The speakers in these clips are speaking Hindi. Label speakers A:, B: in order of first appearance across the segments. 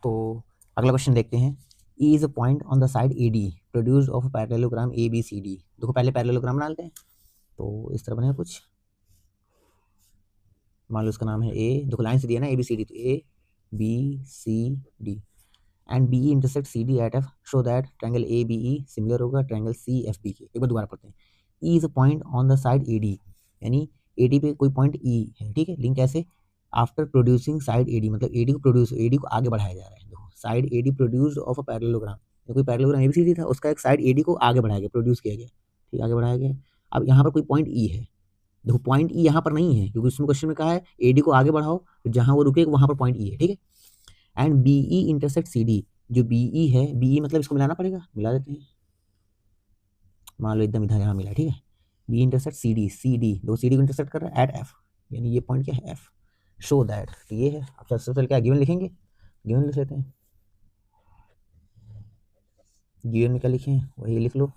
A: तो अगला क्वेश्चन देखते हैं। E is a point on the side A D produced of parallelogram A B C D. देखो पहले पैरेललोग्राम बना लेते हैं। तो इस तरह बनेगा कुछ, मान लो उसका नाम है ए, देखो लाइन से दिया ना ए बी सी डी, तो A B C D and B intersect C D at F show that triangle A B E similar होगा ट्रायंगल सी एफ बी के। एक बार दोबारा पढ़ते हैं। E is a point on the side A D, यानी ए डी पे कोई पॉइंट ई है, ठीक है। लिंक कैसे? After producing side A D, मतलब ए डी को प्रोड्यूस, ए डी को आगे बढ़ाया जा रहा है। देखो side A D produced of a parallelogram, कोई parallelogram A B C D था, उसका एक साइड ए डी को आगे बढ़ाया गया, प्रोड्यूस किया गया, ठीक, आगे बढ़ाया गया। अब यहाँ पर कोई पॉइंट ई है, देखो पॉइंट ई यहाँ पर नहीं है क्योंकि उसमें क्वेश्चन में कहा है ए डी को आगे बढ़ाओ, तो जहाँ वो रुके वहाँ पर पॉइंट ई है, ठीक है। And B E intersect C D, जो बी ई है, बी ई मतलब इसको मिलाना पड़ेगा, मिला देते हैं। मान लो एकदम इधर यहाँ मिला, ठीक है। बी इंटरसेक्ट सी डी, दो सी डी को इंटरसेक्ट कर रहा है एट एफ, यानी ये पॉइंट क्या है एफ। शो दैट, तो ये है। अब सबसे पहले क्या गिवन लिखेंगे, गिवन लिख लेते हैं। गिवन में क्या लिखें वही लिख लो,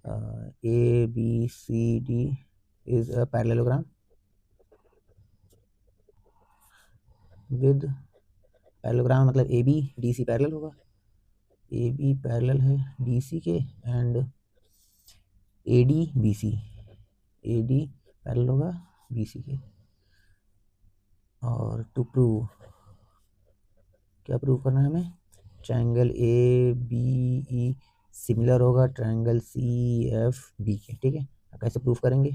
A: A B C D is a parallelogram with, parallelogram मतलब A B D C parallel होगा, ए बी पैरेलल है डी सी के, and A D B C, A D parallel होगा बी सी के। और टू प्रूव, क्या प्रूव करना है हमें, triangle A B E similar होगा ट्रायंगल सी एफ बी के, ठीक है। अब कैसे प्रूव करेंगे,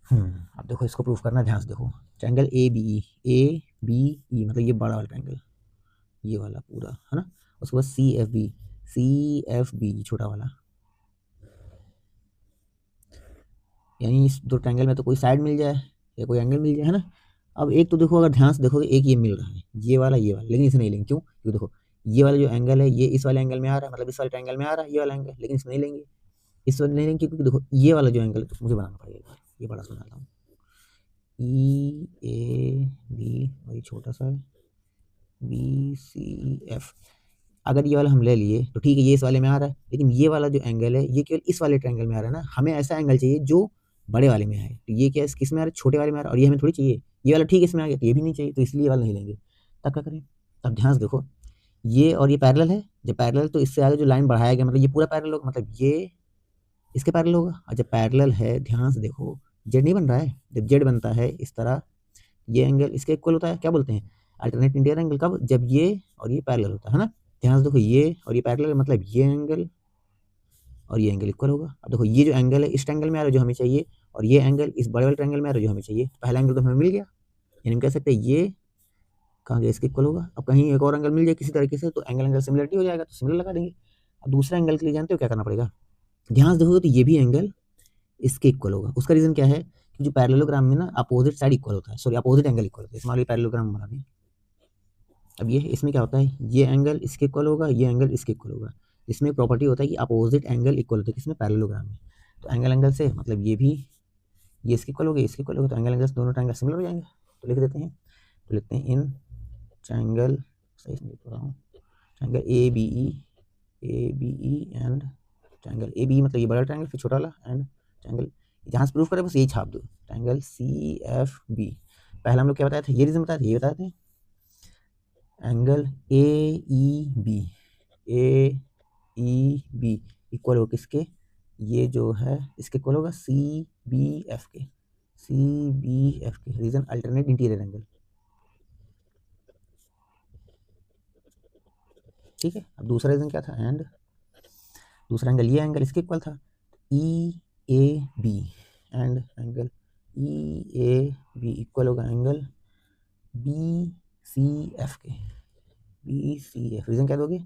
A: अब देखो इसको प्रूव करना, ध्यान से देखो। ट्रायंगल ए बी ई मतलब ये बड़ा वाला ट्रायंगल, ये वाला पूरा है ना। उसके बाद सी एफ बी छोटा वाला, यानी इस दो ट्रायंगल में तो कोई साइड मिल जाए या कोई एंगल मिल जाए, है ना। अब एक तो देखो, अगर ध्यान से देखोगे, एक ये मिल रहा है, ये वाला, लेकिन इसे नहीं लेंगे, क्यों? क्योंकि देखो ये वाला जो एंगल है ये इस वाले एंगल में आ रहा है, मतलब इस वाले ट्रायंगल में आ रहा है ये वाला एंगल, लेकिन इसमें नहीं लेंगे, इस वाले नहीं लेंगे क्योंकि देखो ये वाला जो एंगल है, तो मुझे बनाना पड़ेगा, ये बड़ा सा बनाता हूँ, ई ए बी, वही छोटा सा है, बी सी एफ। अगर ये वाला हम ले लिए तो ठीक है, ये इस वाले में आ रहा है, लेकिन ये वाला जो एंगल है ये केवल इस वाले ट्रायंगल में आ रहा है ना। हमें ऐसा एंगल चाहिए जो बड़े वाले में आए, तो ये क्या किस में आ रहा है, छोटे वाले में आ रहा है, और ये हमें थोड़ी चाहिए, ये वाला ठीक इसमें आ गया, तो ये भी नहीं चाहिए, तो इसलिए ये वाला नहीं लेंगे। तब क्या करें, तब ध्यान से देखो, ये और ये पैरेलल है, जब पैरेलल तो इससे आगे जो लाइन बढ़ाया गया, मतलब ये पूरा पैरेलल होगा, मतलब ये इसके पैरेलल होगा। और जब पैरेलल है, ध्यान से देखो, जेड नहीं बन रहा है, जब जेड बनता है इस तरह, ये एंगल इसके इक्वल होता है, क्या बोलते हैं, अल्टरनेट इंटीरियर एंगल। कब? जब ये और ये पैरेलल होता है ना। ध्यान से देखो, ये और ये पैरेलल, मतलब ये एंगल और ये एंगल इक्वल होगा। अब देखो ये जो एंगल है इस ट्रायंगल में आ रहा है जो हमें चाहिए, और ये एंगल इस बड़े वाले ट्रायंगल में आ रहा है जो हमें चाहिए। पहला एंगल तो हमें मिल गया, यानी हम कह सकते हैं ये कहाँ गया, इसके इक्वल होगा। अब कहीं एक और एंगल मिल जाए किसी तरीके से, तो एंगल सिमिलरिटी हो जाएगा, तो सिमिलर लगा देंगे। अब दूसरा एंगल के लिए जानते हो क्या करना पड़ेगा, ध्यान से देखोगे तो ये भी एंगल इसके इक्वल होगा। उसका रीजन क्या है कि जो पैरेललोग्राम में ना अपोजिट साइड इक्वल होता है, सॉरी अपोजिट एंगल इक्वल होता है। मान लो पैरेललोग्राम बना दें, अब ये इसमें क्या होता है, ये एंगल इसके इक्वल होगा, ये एंगल इसके इक्वल होगा। इसमें प्रॉपर्टी होता है कि अपोजिट एंगल इक्वल होता है, किसमें, पैरेललोग्राम में। तो एंगल से मतलब ये भी, ये इसके इक्वल हो गया, इसके इक्वल होगा, तो एंगल से दोनों ट्रायंगल सिमिलर हो जाएंगे। तो लिख देते हैं, तो लिखते हैं इन ट्रायंगल, सही से लिख रहा हूँ, triangle A B E and triangle A B मतलब ये बड़ा ट्रायंगल, फिर छोटा वाला, एंड ट्रायंगल, जहाँ से प्रूफ करें बस यही छाप दो, ट्रायंगल सी एफ बी। पहला हम लोग क्या बताए थे, ये रीजन बताए थे, ये बताए थे, angle A E B equal हो किसके, ये जो है इसके इक्वल होगा सी बी एफ के, रीजन अल्टरनेट इंटीरियर एंगल, ठीक है। अब दूसरा रीजन क्या था, एंड दूसरा एंगल, ये एंगल इसके इक्वल था, E A B, and angle E A B equal होगा एंगल बी सी एफ के, बी सी एफ। रीजन क्या दोगे,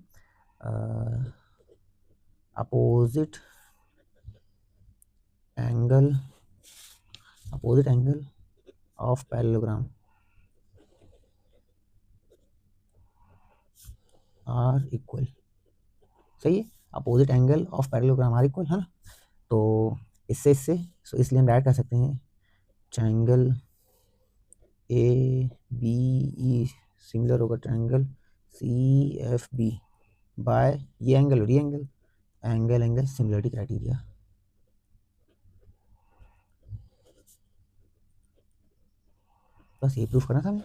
A: opposite angle of parallelogram are equal, सही है, opposite angle of parallelogram are equal, है ना। तो इससे सो इसलिए हम डायरेक्ट कह सकते हैं triangle A B E similar होगा triangle C F B by ये एंगल और ये एंगल सिमिलरिटी क्राइटेरिया। बस ये प्रूफ करना था हमें,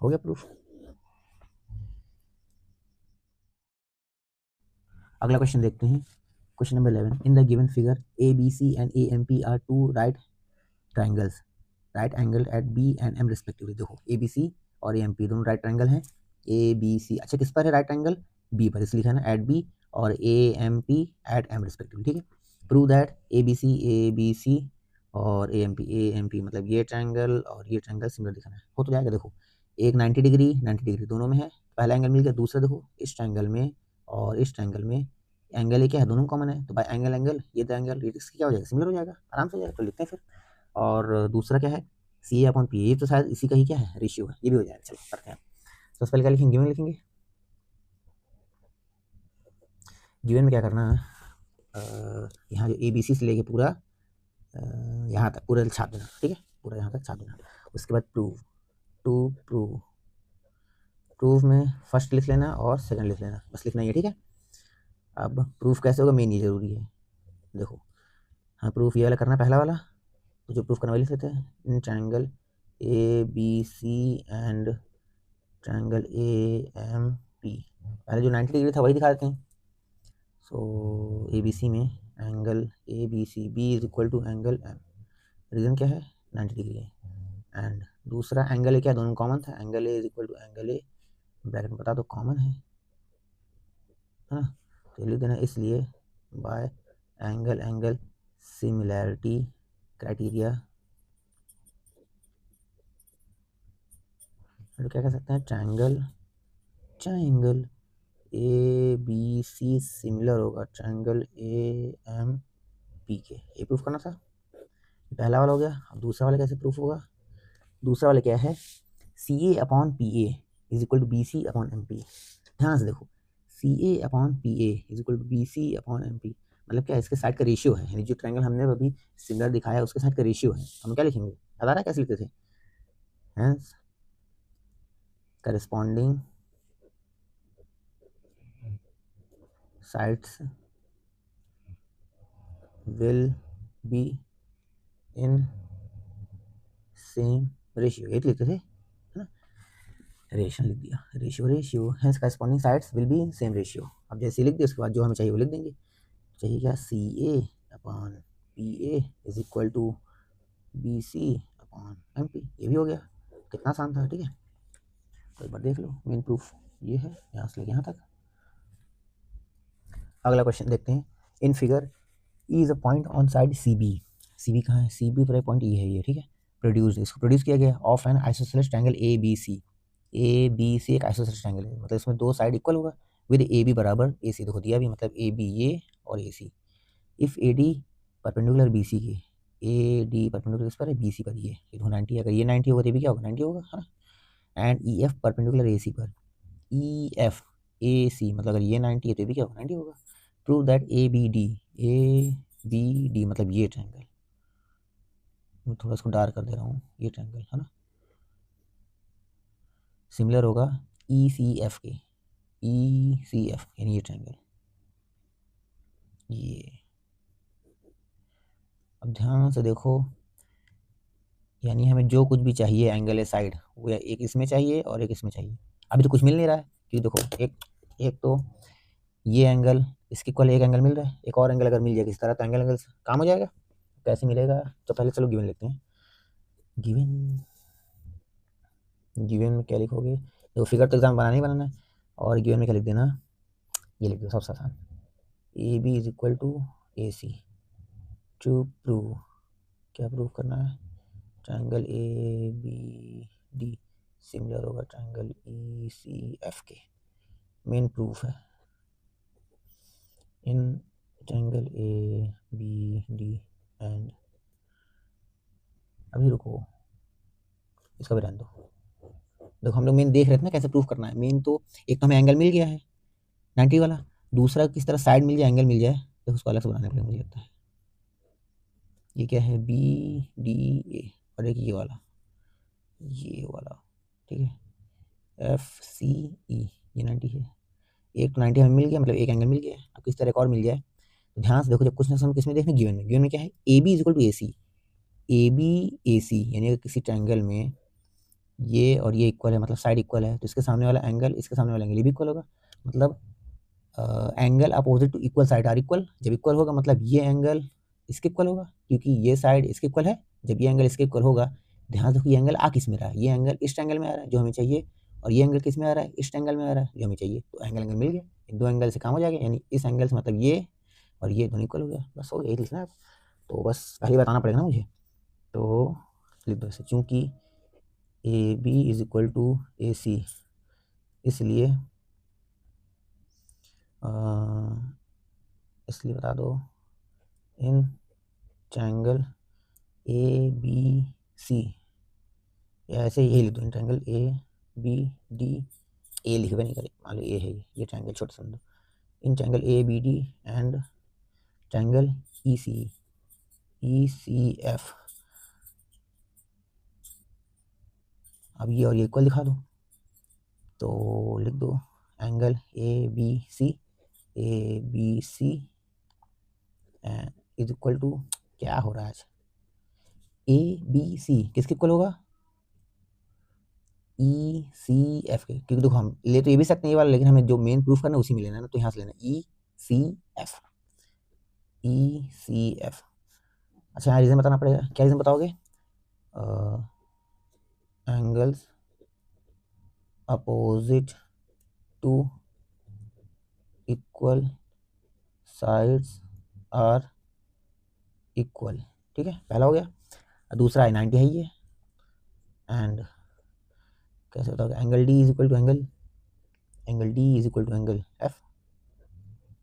A: हो गया प्रूफ। अगला क्वेश्चन देखते हैं, question number 11। In the given figure A B C and A M P are two right triangles, right angle at B and M respectively. देखो ए बी सी और ए एम पी दोनों राइट ट्राइंगल हैं। ए बी सी अच्छा किस पर है राइट एंगल, बी पर, इसलिए लिखा है ना एट बी, और A M P at M respectively. ठीक है, prove that A B C और ए एम पी मतलब ये ट्राइंगल और ये ट्राइंगल सिमिलर दिखाना है। हो तो जाएगा। देखो एक 90 डिग्री 90 डिग्री दोनों में है, पहला एंगल मिल गया। दूसरा देखो इस ट्राइंगल में और इस ट्राइंगल में एंगल ये क्या है, दोनों कॉमन है, तो बाय एंगल एंगल ये तो एंगल ये क्या हो जाएगा, सिमिलर हो जाएगा, आराम से हो जाएगा। तो लिखते हैं फिर। और दूसरा क्या है, सी ए अपॉन पी, ये तो शायद इसी का ही क्या है, रेशियो है, ये भी हो जाएगा। चलो करते हैं। सबसे पहले क्या लिखेंगे, गिवन लिखेंगे। गिवन में क्या करना है, यहाँ जो ए बी सी से लेके पूरा यहाँ तक पूरा छाप देना। ठीक है, पूरा यहाँ तक छाप देना। उसके बाद प्रूव, टू प्रूव, प्रूफ में फर्स्ट लिख लेना और सेकंड लिख लेना, बस लिखना ही है। ठीक है, अब प्रूफ कैसे होगा, मेन ये जरूरी है। देखो हाँ, प्रूफ ये वाला करना, पहला वाला तो जो प्रूफ करने वाले लिख लेते हैं। In triangle A B C and triangle A M P, पहले जो 90 डिग्री था वही दिखा देते हैं। सो ए बी सी में angle A B C, B is equal to angle M, reason क्या है 90 डिग्री है। एंड दूसरा एंगल ए क्या, दोनों कॉमन था, angle A is equal to angle A, bracket में बता दो कॉमन है ना, तो लिख देना इसलिए by angle angle similarity criteria. तो क्या कह सकते हैं, triangle triangle A B C similar होगा ट्रायंगल ए एम पी के, ये प्रूफ करना था। पहला वाला हो गया। अब दूसरा वाला कैसे प्रूफ होगा, दूसरा वाला क्या है, C A upon P A is equal to B C upon M P. ध्यान से देखो, C A upon P A is equal to B C upon M P, मतलब क्या, इसके साइड का रेशियो है, यानी जो ट्रायंगल हमने अभी सिमिलर दिखाया उसके साइड का रेशियो है। हम क्या लिखेंगे, याद आ रहा है कैसे लिखते थे, hence corresponding sides will be in same ratio, ये लिखते थे, है ना, रेशियो लिख दिया, ratio hence corresponding sides will be in same ratio. अब जैसे लिख दिया उसके बाद जो हमें चाहिए वो लिख देंगे। चाहिए क्या, C A upon P A is equal to B C upon M P, ये भी हो गया। कितना आसान था। ठीक है, तो एक बार देख लो, मेन प्रूफ ये है, यहाँ से लेके यहाँ तक। अगला क्वेश्चन देखते हैं। In figure E is a point on side C B, C B कहाँ है, सी बी पर पॉइंट ई है ये। ठीक है, प्रोड्यूस, इसको प्रोड्यूस किया गया of an isosceles triangle A B C. A B C एक आइसोसेलेस ट्रायंगल है, मतलब इसमें दो साइड इक्वल होगा, विद ए बी बराबर ए सी। देखो दिया भी, मतलब ए बी ये और A C. If A D perpendicular B C के, ए डी परपेंडिकुलर किस पर है, बी सी पर, ये दो 90, अगर ये 90 होगा तो ये भी क्या होगा 90 होगा, है ना। And E F perpendicular A C पर, ई एफ ए सी मतलब अगर ये 90 है तो ये भी क्या होगा 90 होगा। Prove that A B D मतलब ये ट्रायंगल, मैं थोड़ा इसको डार्क कर दे रहा हूँ, ये ट्रायंगल है ना, सिमिलर होगा ई सी एफ के, ई सी एफ यानी ये ट्रायंगल ये। अब ध्यान से देखो, यानी हमें जो कुछ भी चाहिए एंगल है साइड, वो या एक इसमें चाहिए और एक इसमें चाहिए। अभी तो कुछ मिल नहीं रहा है, क्योंकि देखो एक तो ये एंगल इसके इक्वल एक एंगल मिल रहा है, एक और एंगल अगर मिल जाएगा इस तरह तो एंगल एंगल काम हो जाएगा। कैसे मिलेगा, तो पहले चलो गिवन लिखते हैं। गिवन में क्या लिखोगे, देखो फिगर तो एग्जाम बनाना ही बनाना है, और गिवन में क्या लिख देना, ये लिख दो सबसे आसान, A B is equal to A C. To prove, क्या प्रूव करना है, triangle A B D similar होगा ट्रायंगल ई सी एफ के। मेन प्रूफ है, in triangle A B D and, अभी रुको इसका भी रहने दो। देखो हम लोग मेन देख रहे थे ना कैसे प्रूफ करना है। मेन तो एक तो हमें एंगल मिल गया है 90 वाला, दूसरा किस तरह साइड मिल जाए एंगल मिल जाए, तो उसको अलग से बनाने पड़ेगा मुझे लगता है। ये क्या है, बी डी ए, और एक ये वाला, ठीक है, एफ सी ई, ये 90 है। एक 90 हमें मिल गया, मतलब एक एंगल मिल गया। अब किस तरह एक और मिल जाए, तो ध्यान से देखो, जब कुछ ना हम किस में देखने, गिवन में क्या है, A B is equal to A C, A B A C, यानी अगर किसी ट्रायंगल में ये और ये इक्वल है, मतलब साइड इक्वल है, तो इसके सामने वाला एंगल इसके सामने वाला एंगल ये भी इक्वल होगा। मतलब angle opposite to equal side are equal. जब इक्वल होगा मतलब ये एंगल इसके इक्वल होगा, क्योंकि ये साइड इसके इक्वल है। जब ये एंगल इसके इक्वल होगा, ध्यान रखो ये एंगल आ किस में रहा है, ये एंगल इस एंगल में आ रहा है जो हमें चाहिए, और ये एंगल किस में आ रहा है, इस एंगल में आ रहा है जो हमें चाहिए। तो एंगल एंगल मिल गया, इन दो एंगल से काम हो जाएगा, यानी इस एंगल से मतलब ये और ये दोनों इक्वल हो गया। बस हो गया, यही लिखना है। तो बस पहले बताना पड़ेगा ना मुझे, तो लिख दो ऐसे, चूँकि A B is equal to A C, इसलिए इसलिए बता दो इन ट्रायंगल ए बी सी, या ऐसे यही लिख दो, in triangle A B D, ए लिखबे नहीं करे, मान लो ए है ये ट्रायंगल छोटा समझो, in triangle A B D and triangle E C F. अब ये और ये इक्वल दिखा दो, तो लिख दो angle A B C is equal to, क्या हो रहा है आज, ए बी सी किसके इक्वल होगा, ई सी एफ के, क्योंकि देखो हम ले तो ये भी सकते हैं ये वाला, लेकिन हमें जो मेन प्रूफ करना है उसी में लेना है ना, तो यहाँ से लेना ई सी एफ, ई सी एफ। अच्छा यहाँ रीज़न बताना पड़ेगा, क्या रीज़न बताओगे, angles opposite to equal sides are equal. ठीक है, पहला हो गया। दूसरा है 90 है ये, एंड कैसे बताओगे, angle D is equal to angle F,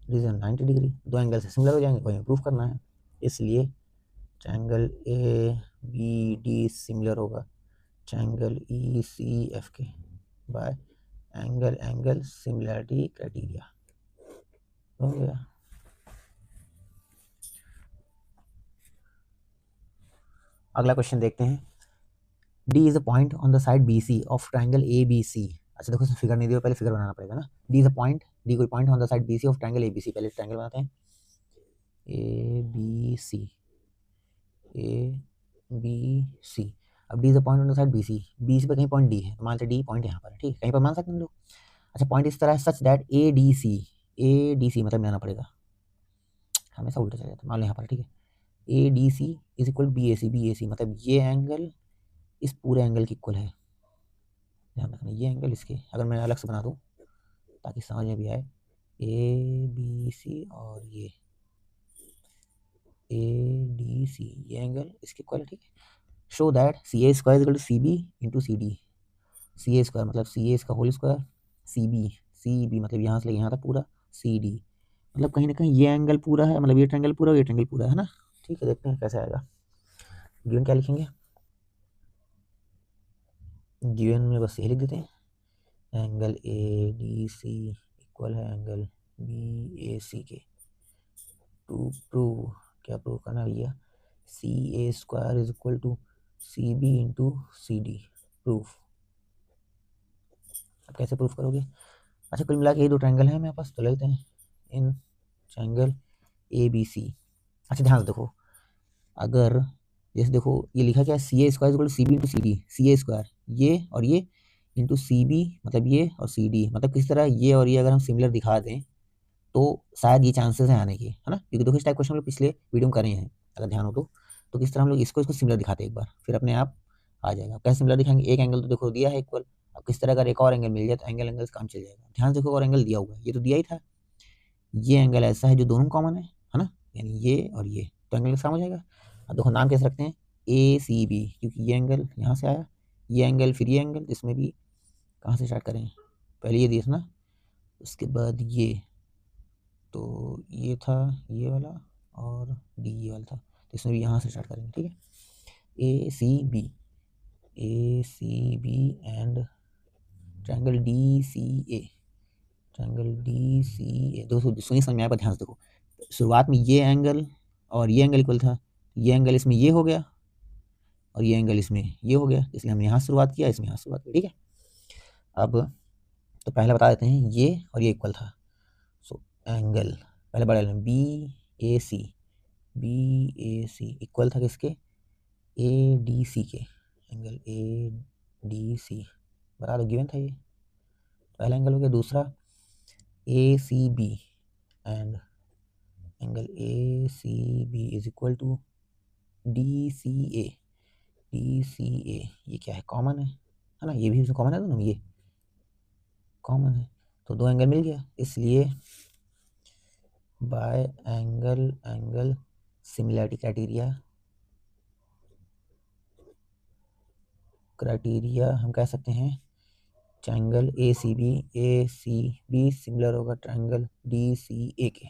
A: reason 90 degree, दो एंगल से सिमिलर हो जाएंगे, वही प्रूफ करना है। इसलिए triangle A B D similar होगा ट्रायंगल ई सी एफ के बाय एंगल सिमिलरिटी क्राइटेरिया। हो गया। अगला क्वेश्चन देखते हैं। D is a point on the side B C of triangle A B C. अच्छा देखो, इसमें फिगर नहीं दिया, पहले फिगर बनाना पड़ेगा ना। D is a point, D कोई point on the side B C of triangle A B C. पहले ट्रायंगल बनाते हैं A B C, A B C. अब D is a point on the side B C पे कहीं पॉइंट डी है, मान लेते डी पॉइंट यहाँ पर है, ठीक है, कहीं पर मान सकते हैं हम लोग। अच्छा पॉइंट इस तरह है सच दैट ए डी सी मतलब मिलाना पड़ेगा, हमेशा उल्टा चला जाता है, मान लो यहाँ पर, ठीक है, A D C is equal B A C मतलब ये एंगल इस पूरे एंगल की इक्वल है। ध्यान रखना ये एंगल इसके, अगर मैं अलग से बना दूँ ताकि समझ में भी आए, ए बी सी और ये ए डी सी, ये एंगल इसकी इक्वल है, ठीक है। Show that C A square equal to C B into C D. C A square मतलब सी ए इसका होल स्क्वायर, सी बी मतलब यहाँ से ले यहाँ तक पूरा, सी डी मतलब कहीं ना कहीं ये एंगल पूरा है, मतलब ये ट्रायंगल पूरा, ये ट्रायंगल पूरा है ना। ठीक है, देखते हैं कैसे आएगा। गिवन क्या लिखेंगे, गिवन में बस ये लिख देते हैं angle A D C equal है एंगल बी ए सी के। टू प्रूव, क्या प्रूव करना भैया, C A square is equal to C B into C D, proof. अब कैसे प्रूफ करोगे। अच्छा कुल मिला के ये दो ट्रायंगल हैं मेरे पास, तो लेते हैं in triangle A B C. अच्छा ध्यान से देखो, अगर जैसे देखो ये लिखा क्या है, C A square equal to C B into C D, C A square ये और ये इंटू सी बी मतलब ये और सी डी, मतलब किस तरह ये और ये अगर हम सिमिलर दिखा दें तो शायद ये चांसेस हैं आने के, है ना, क्योंकि देखो इस टाइप क्वेश्चन हम लोग पिछले वीडियो में कर रहे हैं, अगर ध्यान हो तो किस तरह हम लोग इसको इसको सिमिलर दिखाते हैं एक बार, फिर अपने आप आ जाएगा। कैसे सिमिलर दिखाएंगे, एक एंगल तो देखो दिया है इक्वल, अब किस तरह अगर एक और एंगल मिल जाए तो एंगल से काम चल जाएगा। ध्यान से देखो, और एंगल दिया हुआ है, ये तो दिया ही था, ये एंगल ऐसा है जो दोनों कॉमन है ना, यानी ये और ये, तो एंगल का काम हो जाएगा। अब देखो नाम कैसे रखते हैं, ए सी बी, क्योंकि ये एंगल यहाँ से आया, ये एंगल फिर ये एंगल, इसमें भी कहाँ से स्टार्ट करें, पहले ये देखना उसके बाद ये, तो ये था ये वाला और डी ये वाला था, तो इसमें भी यहाँ से स्टार्ट करेंगे, ठीक है। A C B and triangle D C A, triangle D C A. दोस्तों सुनिए, समझ में आया पर ध्यान से देखो, शुरुआत में ये एंगल और ये एंगल इक्वल था, ये एंगल इसमें ये हो गया और ये एंगल इसमें ये हो गया, इसलिए हमने यहाँ शुरुआत किया, इसमें यहाँ शुरुआत की, ठीक है। अब तो पहले बता देते हैं ये और ये इक्वल था, सो एंगल पहले बड़ा लें बी ए सी इक्वल था किसके, ए डी सी के, एंगल ए डी सी बता दो, गिवन था ये पहला एंगल हो गया। दूसरा A C B and angle A C B is equal to D C A. D C A ये क्या है, कॉमन है ना, ये भी इसमें कॉमन है दोनों में, ये कॉमन है तो दो एंगल मिल गया। इसलिए बाय एंगल सिमिलैरिटी क्राइटेरिया हम कह सकते हैं triangle A C B similar होगा ट्रायंगल डी सी ए के।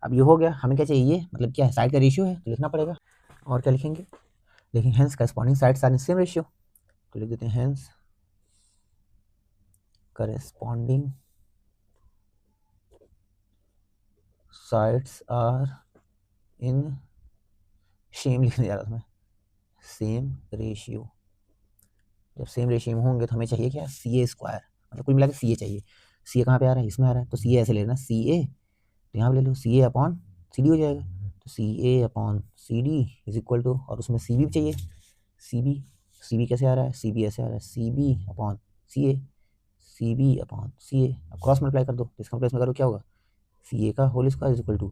A: अब ये हो गया, हमें क्या चाहिए, मतलब क्या है, साइड का रेशियो है तो लिखना पड़ेगा। और क्या लिखेंगे, लेकिन hence corresponding sides are in same ratio, तो लिख देते हैं hence corresponding sides are in same, लिखने जा रहा था मैं, सेम रेशियो। जब सेम रेशियो में होंगे तो हमें चाहिए क्या, सी ए स्क्वायर, मतलब कुल मिला के सी ए चाहिए। सी ए कहाँ पे आ रहा है, इसमें आ रहा है, तो सी ए ऐसे ले लेना, सी ए तो यहाँ पे ले लो सी ए अपॉन सी डी हो जाएगा। तो C A upon C D is equal to, और उसमें सी बी भी चाहिए, सी बी कैसे आ रहा है, सी बी ऐसे आ रहा है, सी बी अपॉन सी ए, सी बी अपॉन सी ए। अब क्रॉस मल्टीप्लाई कर दो, इसका प्लेस में करो, क्या होगा, सी ए का whole square is equal to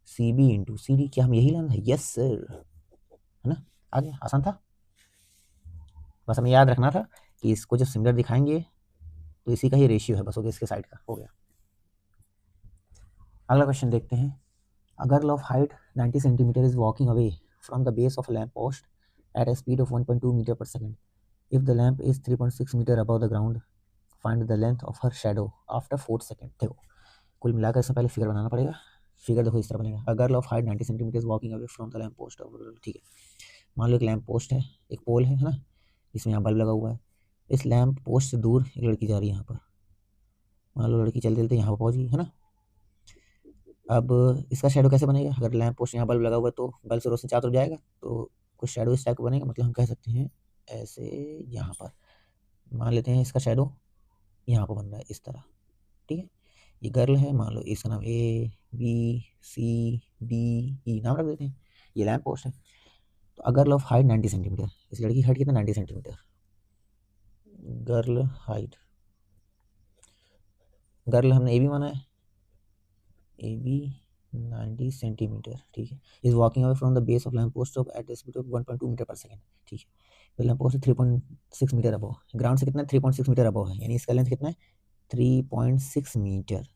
A: C B into C D. क्या हम यही लाना है, यस सर, है ना, आ गया, आसान था। बस हमें याद रखना था कि इसको जब सिमिलर दिखाएंगे तो इसी का ही रेशियो है, बस हो गया, इसके साइड का हो गया। अगला क्वेश्चन देखते हैं। A girl of height 90 centimeter is walking away from the base of a lamp post at a speed of 1.2 meter per second. If the lamp is 3.6 meter above the ground, find the length of her shadow after 4 seconds. देखो कुल मिलाकर इसमें पहले फिगर बनाना पड़ेगा। फिगर देखो इस तरह बनेगा, A girl of height 90 centimeter is walking away from the lamp post. ठीक है, मान लो एक लैंप पोस्ट है, एक पोल है ना, इसमें यहाँ बल्ब लगा हुआ है। इस लैंप पोस्ट से दूर एक लड़की जा रही है, यहाँ पर मान लो लड़की चलते चलते यहाँ पर पहुँच गई, है ना। अब इसका शेडो कैसे बनेगा, अगर लैंप पोस्ट यहाँ बल्ब लगा हुआ है तो बल्ब से रोशनी चारों तरफ जाएगा, तो कुछ शेडो इस टाइप का बनेगा। मतलब हम कह सकते हैं ऐसे, यहाँ पर मान लेते हैं इसका शेडो यहाँ पर बन रहा है इस तरह, ठीक है। ये गर्ल है, मान लो इसका नाम ए बी सी डी ई नाम रख देते हैं, ये लैंप पोस्ट है। तो अगर ऑफ हाइट 90 सेंटीमीटर, इस लड़की की हाइट कितना, 90 सेंटीमीटर। गर्ल हाइट, गर्ल हमने ए बी माना है, ए बी 90 सेंटीमीटर, ठीक है। Is walking away from the base of lamp post of at the speed of 1.2 metre पर सेकंड, ठीक है। तो lamp post 3.6 metre above, ground से कितना 3.6 मीटर अबव है, यानी इसका लेंथ कितना है 3.6 मीटर।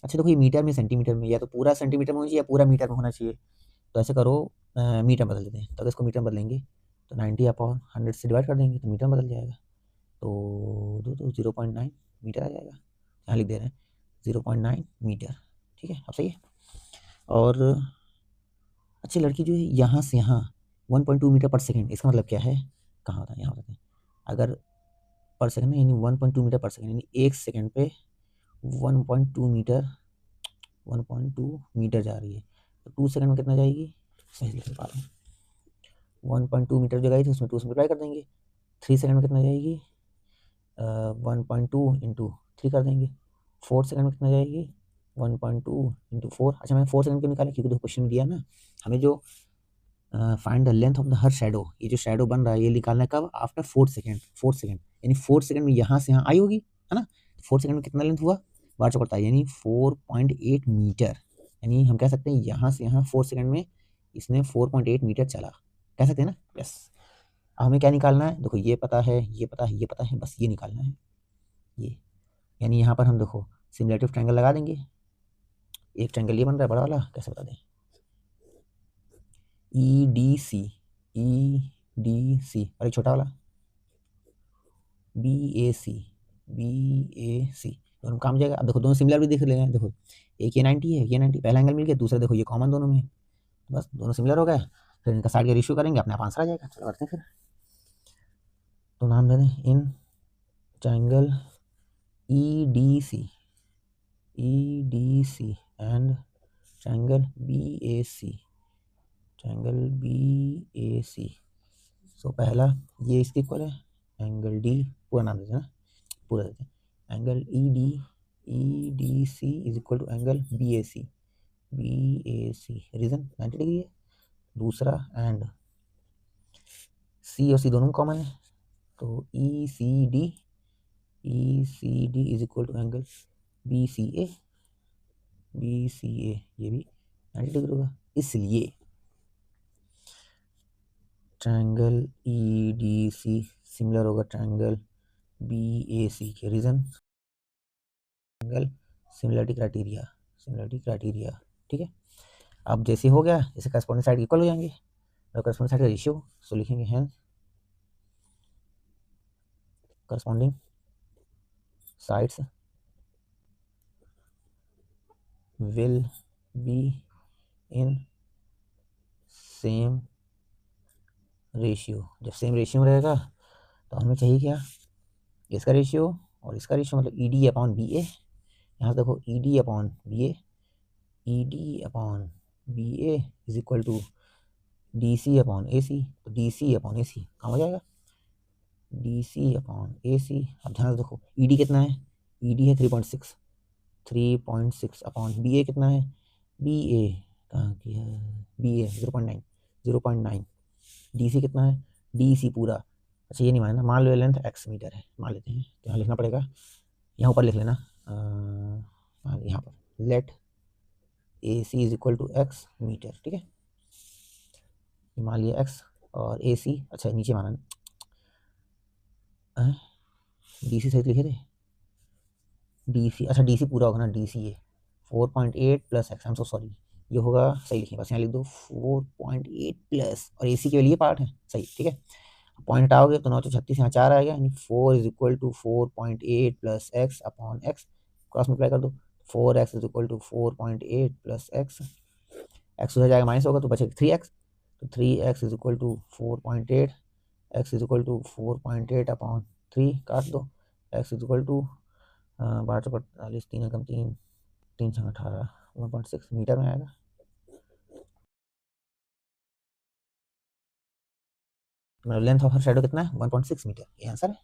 A: अच्छा देखो ये मीटर में सेंटीमीटर में, या तो पूरा सेंटीमीटर में होना चाहिए या पूरा मीटर में होना चाहिए, तो ऐसे करो मीटर बदल देते हैं। तो अगर इसको मीटर बदलेंगे तो 90 अपॉन 100 से डिवाइड कर देंगे तो मीटर बदल जाएगा, तो 0.9 मीटर आ जाएगा। यहाँ लिख दे रहे हैं 0.9 मीटर, ठीक है, अब सही है। और अच्छी लड़की जो है यहाँ से यहाँ 1.2 मीटर पर सेकंड, इसका मतलब क्या है, कहाँ होता है, यहाँ होता है। अगर पर सेकंड यानी 1.2 मीटर पर सेकंड, यानी एक सेकंड पे 1.2 मीटर जा रही है, तो 2 सेकंड में कितना जाएगी, सही लिख पा रहा हूँ, 1.2 मीटर जो गई थी उसमें 2 से मल्टीप्लाई कर देंगे। 3 सेकंड में कितना जाएगी, 1.2 इंटू 3 कर देंगे। 4 सेकंड में कितना जाएगी, 1.2 इंटू 4। अच्छा मैंने 4 सेकंड क्यों निकाला, क्योंकि क्वेश्चन में दिया ना हमें जो find the length of the her shadow, ये जो शेडो बन रहा है ये निकालना है कब, आफ्टर 4 सेकंड। 4 सेकंड यानी 4 सेकंड में यहाँ से यहाँ आई होगी, है ना। 4 सेकंड में कितना लेंथ हुआ, 12 चौक 48, यानी 4.8 मीटर। यानी हम कह सकते हैं यहाँ से यहाँ 4 सेकंड में इसने 4.8 मीटर चला, कह सकते हैं ना। यस, अब हमें क्या निकालना है, देखो ये पता है, ये पता है, ये पता है, बस ये निकालना है ये। यानी यहाँ पर हम देखो सिमुलेटिव ट्रायंगल लगा देंगे। एक ट्रायंगल ये बन रहा है बड़ा वाला, कैसे बता दें, ई डी सी और एक छोटा वाला बी ए सी, दोनों काम जाएगा। अब देखो दोनों सिमिलर भी दिख रहे हैं, देखो एक ये 90 है, ये 90, पहला एंगल मिल गया, दूसरा देखो ये कॉमन दोनों में, बस दोनों सिमिलर हो गए। फिर इनका साइड का रेशियो करेंगे, अपने आप आंसर आ जाएगा। चलो करते हैं फिर, तो नाम दे दें in triangle E D C and triangle B A C. So पहला ये इसके इक्वल है, एंगल डी पूरा नाम देते हैं ना, पूरा देते हैं, angle E D C is equal to angle B A C, reason 90 degree है। दूसरा एंड सी और सी दोनों कॉमन है, तो E C D is equal to angle B C A, ये भी 90 डिग्री होगा। इसलिए triangle E D C similar होगा ट्रायंगल बी ए सी के। Reason angle similarity criteria. ठीक है, अब जैसे हो गया इसे करस्पॉन्डिंग साइड इक्वल हो जाएंगे और करस्पॉन्डिंग साइड का रेशियो, सो लिखेंगे हैं corresponding sides will be in same ratio. जब सेम रेशियो में रहेगा तो हमें चाहिए क्या, इसका रेशियो और इसका रेशियो, मतलब E D upon B A. यहाँ से देखो E D upon B A is equal to D C upon A C. तो डी सी अपॉन ए सी कहाँ हो जाएगा, डी सी अपॉन ए सी। अब ध्यान से देखो ई डी कितना है, ई डी है 3.6 अपॉन बी ए कितना है, बी ए कहाँ किया, बी ए 0.9, डी सी कितना है, डी सी पूरा। अच्छा ये नहीं मानना, मान लो लेंथ x मीटर है, मान लेते हैं, तो यहाँ लिखना पड़ेगा, यहाँ ऊपर लिख लेना, यहाँ पर let A C is equal to x metre. ठीक है, मान लिया x और ए सी, अच्छा नीचे माना डी सी सही लिखे थे, डी सी, अच्छा डी सी पूरा होगा ना, डी सी है 4.8 plus x, I am so sorry, ये होगा सही लिखिए, बस यहाँ लिख दो 4.8 प्लस, और ए सी के लिए पार्ट है सही। ठीक है, पॉइंट हटाओगे तो 936 यहाँ 4 आएगा, यानी 4 is equal to 4.8 plus x upon x, cross multiply कर दो, 4x is equal to 4.8 plus x, x उधर जाएगा माइनस होगा तो बचेगा 3x, तो 3x is equal to 4.8, x is equal to 4.8 upon 3, काट दो, x is equal to 1245, 3 Ekam 3, 3 छंग 18, 1.6 metre में आएगा। मतलब लेंथ ऑफ हर शैडो कितना है, 1.6 मीटर, ये आंसर है।